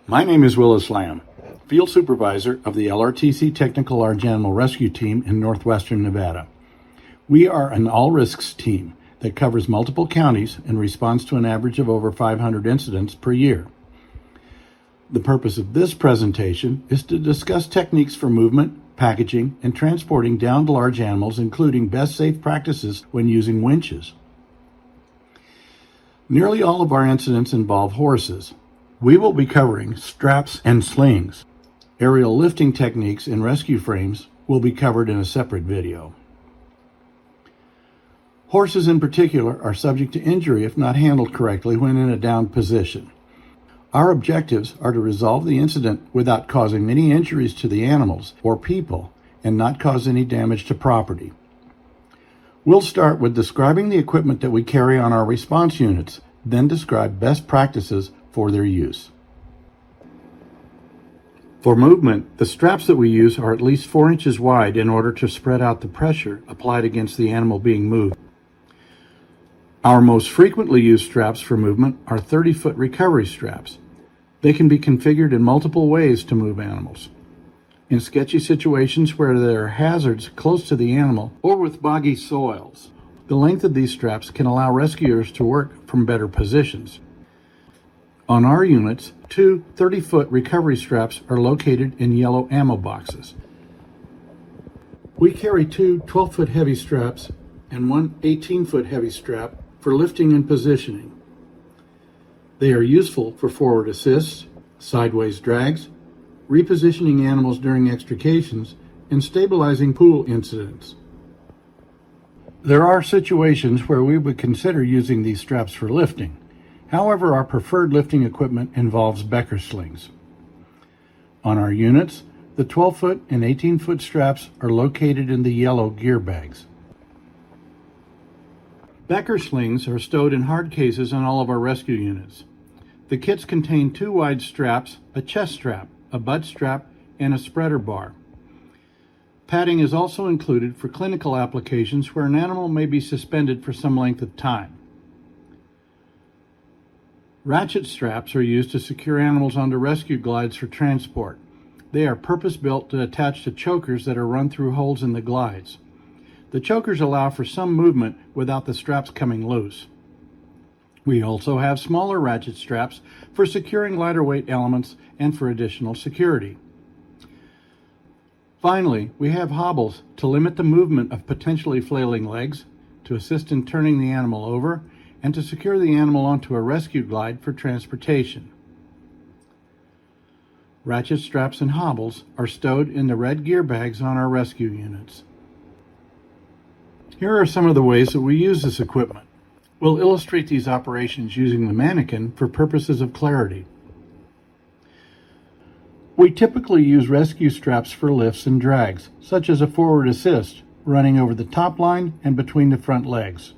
My name is Willis Lamb, Field Supervisor of the LRTC Technical Large Animal Rescue Team in northwestern Nevada. We are an all-risks team that covers multiple counties and responds to an average of over 500 incidents per year. The purpose of this presentation is to discuss techniques for movement, packaging, and transporting downed large animals, including best safe practices when using winches. Nearly all of our incidents involve horses. We will be covering straps and slings. Aerial lifting techniques and rescue frames will be covered in a separate video. Horses in particular are subject to injury if not handled correctly when in a downed position. Our objectives are to resolve the incident without causing any injuries to the animals or people and not cause any damage to property. We'll start with describing the equipment that we carry on our response units, then describe best practices for their use. For movement, the straps that we use are at least 4 inches wide in order to spread out the pressure applied against the animal being moved. Our most frequently used straps for movement are 30-foot recovery straps. They can be configured in multiple ways to move animals. In sketchy situations where there are hazards close to the animal or with boggy soils, the length of these straps can allow rescuers to work from better positions. On our units, 2 30-foot recovery straps are located in yellow ammo boxes. We carry 2 12-foot heavy straps and 1 18-foot heavy strap for lifting and positioning. They are useful for forward assists, sideways drags, repositioning animals during extrications, and stabilizing pool incidents. There are situations where we would consider using these straps for lifting. However, our preferred lifting equipment involves Becker slings. On our units, the 12-foot and 18-foot straps are located in the yellow gear bags. Becker slings are stowed in hard cases on all of our rescue units. The kits contain 2 wide straps, a chest strap, a butt strap, and a spreader bar. Padding is also included for clinical applications where an animal may be suspended for some length of time. Ratchet straps are used to secure animals onto rescue glides for transport. They are purpose-built to attach to chokers that are run through holes in the glides. The chokers allow for some movement without the straps coming loose. We also have smaller ratchet straps for securing lighter weight elements and for additional security. Finally, we have hobbles to limit the movement of potentially flailing legs, to assist in turning the animal over, and to secure the animal onto a rescue glide for transportation. Ratchet straps and hobbles are stowed in the red gear bags on our rescue units. Here are some of the ways that we use this equipment. We'll illustrate these operations using the mannequin for purposes of clarity. We typically use rescue straps for lifts and drags, such as a forward assist, running over the top line and between the front legs.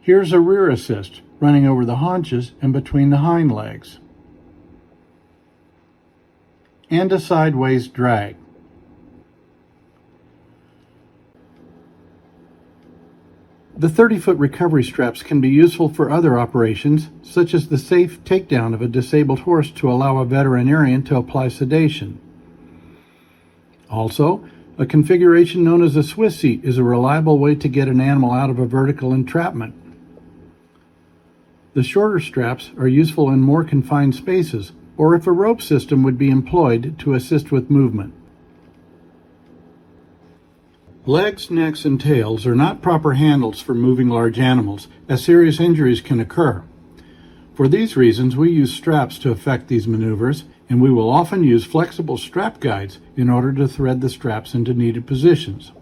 Here's a rear assist, running over the haunches and between the hind legs. And a sideways drag. The 30-foot recovery straps can be useful for other operations, such as the safe takedown of a disabled horse to allow a veterinarian to apply sedation. Also, a configuration known as a Swiss seat is a reliable way to get an animal out of a vertical entrapment. The shorter straps are useful in more confined spaces, or if a rope system would be employed to assist with movement. Legs, necks, and tails are not proper handles for moving large animals, as serious injuries can occur. For these reasons, we use straps to effect these maneuvers, and we will often use flexible strap guides in order to thread the straps into needed positions.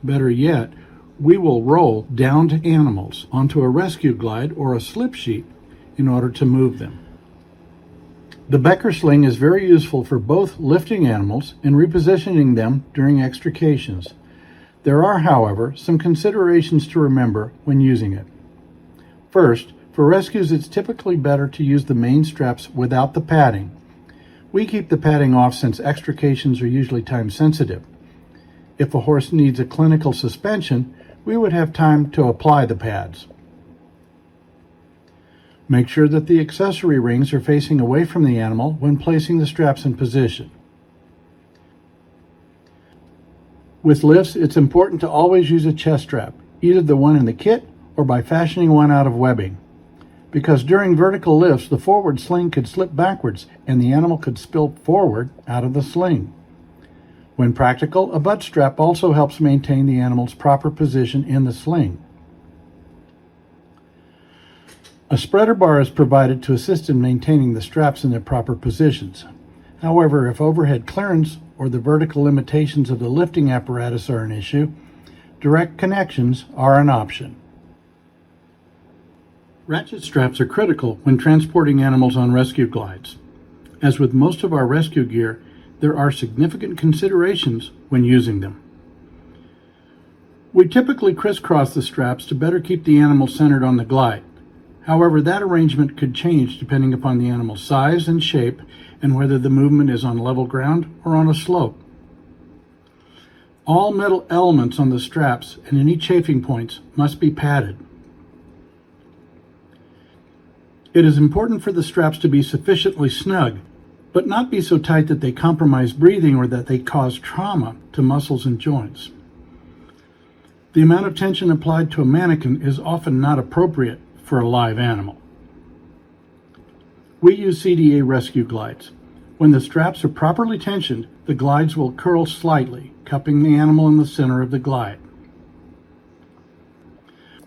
Better yet, we will roll downed animals onto a rescue glide or a slip sheet in order to move them. The Becker sling is very useful for both lifting animals and repositioning them during extrications. There are, however, some considerations to remember when using it. First, For rescues, it's typically better to use the main straps without the padding. We keep the padding off since extrications are usually time sensitive. If a horse needs a clinical suspension, we would have time to apply the pads. Make sure that the accessory rings are facing away from the animal when placing the straps in position. With lifts, it's important to always use a chest strap, either the one in the kit or by fashioning one out of webbing. Because during vertical lifts, the forward sling could slip backwards and the animal could spill forward out of the sling. When practical, a butt strap also helps maintain the animal's proper position in the sling. A spreader bar is provided to assist in maintaining the straps in their proper positions. However, if overhead clearance or the vertical limitations of the lifting apparatus are an issue, direct connections are an option. Ratchet straps are critical when transporting animals on rescue glides. As with most of our rescue gear, there are significant considerations when using them. We typically crisscross the straps to better keep the animal centered on the glide. However, that arrangement could change depending upon the animal's size and shape and whether the movement is on level ground or on a slope. All metal elements on the straps and any chafing points must be padded. It is important for the straps to be sufficiently snug, but not be so tight that they compromise breathing or that they cause trauma to muscles and joints. The amount of tension applied to a mannequin is often not appropriate for a live animal. We use CDA rescue glides. When the straps are properly tensioned, the glides will curl slightly, cupping the animal in the center of the glide.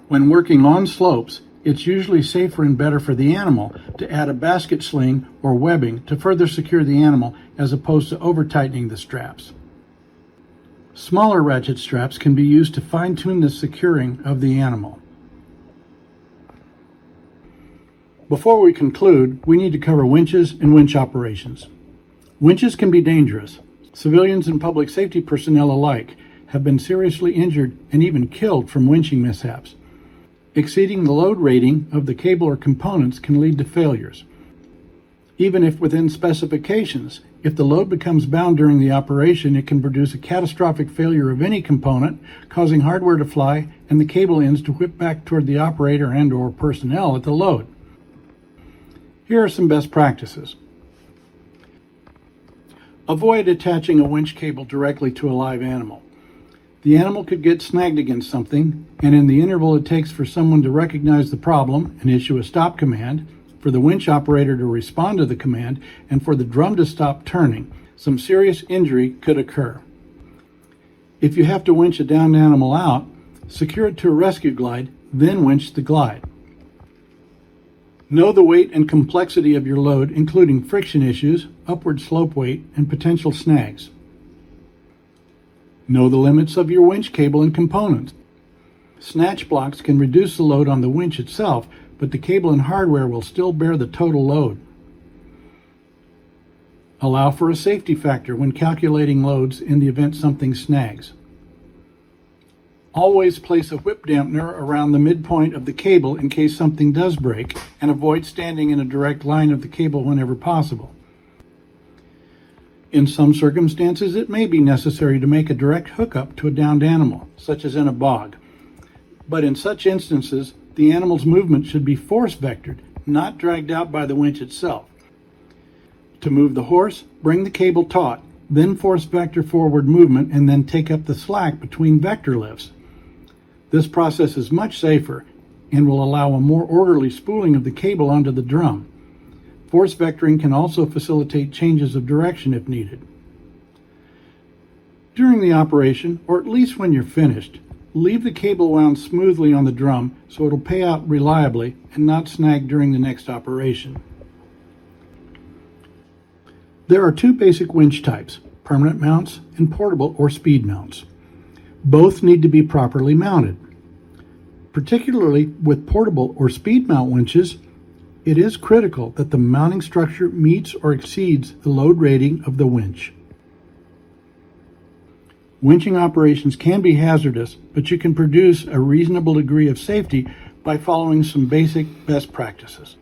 When working on slopes, it's usually safer and better for the animal to add a basket sling or webbing to further secure the animal as opposed to over-tightening the straps. Smaller ratchet straps can be used to fine-tune the securing of the animal. Before we conclude, we need to cover winches and winch operations. Winches can be dangerous. Civilians and public safety personnel alike have been seriously injured and even killed from winching mishaps. Exceeding the load rating of the cable or components can lead to failures. Even if within specifications, if the load becomes bound during the operation, it can produce a catastrophic failure of any component, causing hardware to fly and the cable ends to whip back toward the operator and/or personnel at the load. Here are some best practices. Avoid attaching a winch cable directly to a live animal. The animal could get snagged against something, and in the interval it takes for someone to recognize the problem and issue a stop command, for the winch operator to respond to the command, and for the drum to stop turning, some serious injury could occur. If you have to winch a downed animal out, secure it to a rescue glide, then winch the glide. Know the weight and complexity of your load, including friction issues, upward slope weight, and potential snags. Know the limits of your winch cable and components. Snatch blocks can reduce the load on the winch itself, but the cable and hardware will still bear the total load. Allow for a safety factor when calculating loads in the event something snags. Always place a whip dampener around the midpoint of the cable in case something does break, and avoid standing in a direct line of the cable whenever possible. In some circumstances, it may be necessary to make a direct hookup to a downed animal, such as in a bog. But in such instances, the animal's movement should be force vectored, not dragged out by the winch itself. To move the horse, bring the cable taut, then force vector forward movement, and then take up the slack between vector lifts. This process is much safer and will allow a more orderly spooling of the cable onto the drum. Force vectoring can also facilitate changes of direction if needed. During the operation, or at least when you're finished, leave the cable wound smoothly on the drum so it'll pay out reliably and not snag during the next operation. There are two basic winch types, permanent mounts and portable or speed mounts. Both need to be properly mounted. Particularly with portable or speed mount winches, it is critical that the mounting structure meets or exceeds the load rating of the winch. Winching operations can be hazardous, but you can produce a reasonable degree of safety by following some basic best practices.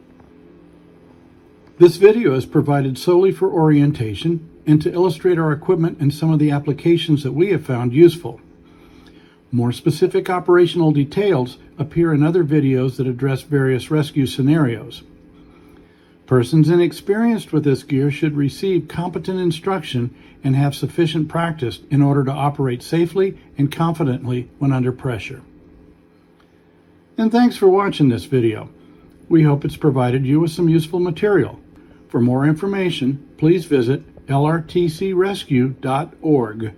This video is provided solely for orientation and to illustrate our equipment and some of the applications that we have found useful. More specific operational details appear in other videos that address various rescue scenarios. Persons inexperienced with this gear should receive competent instruction and have sufficient practice in order to operate safely and confidently when under pressure. And thanks for watching this video. We hope it's provided you with some useful material. For more information, please visit lrtcrescue.org.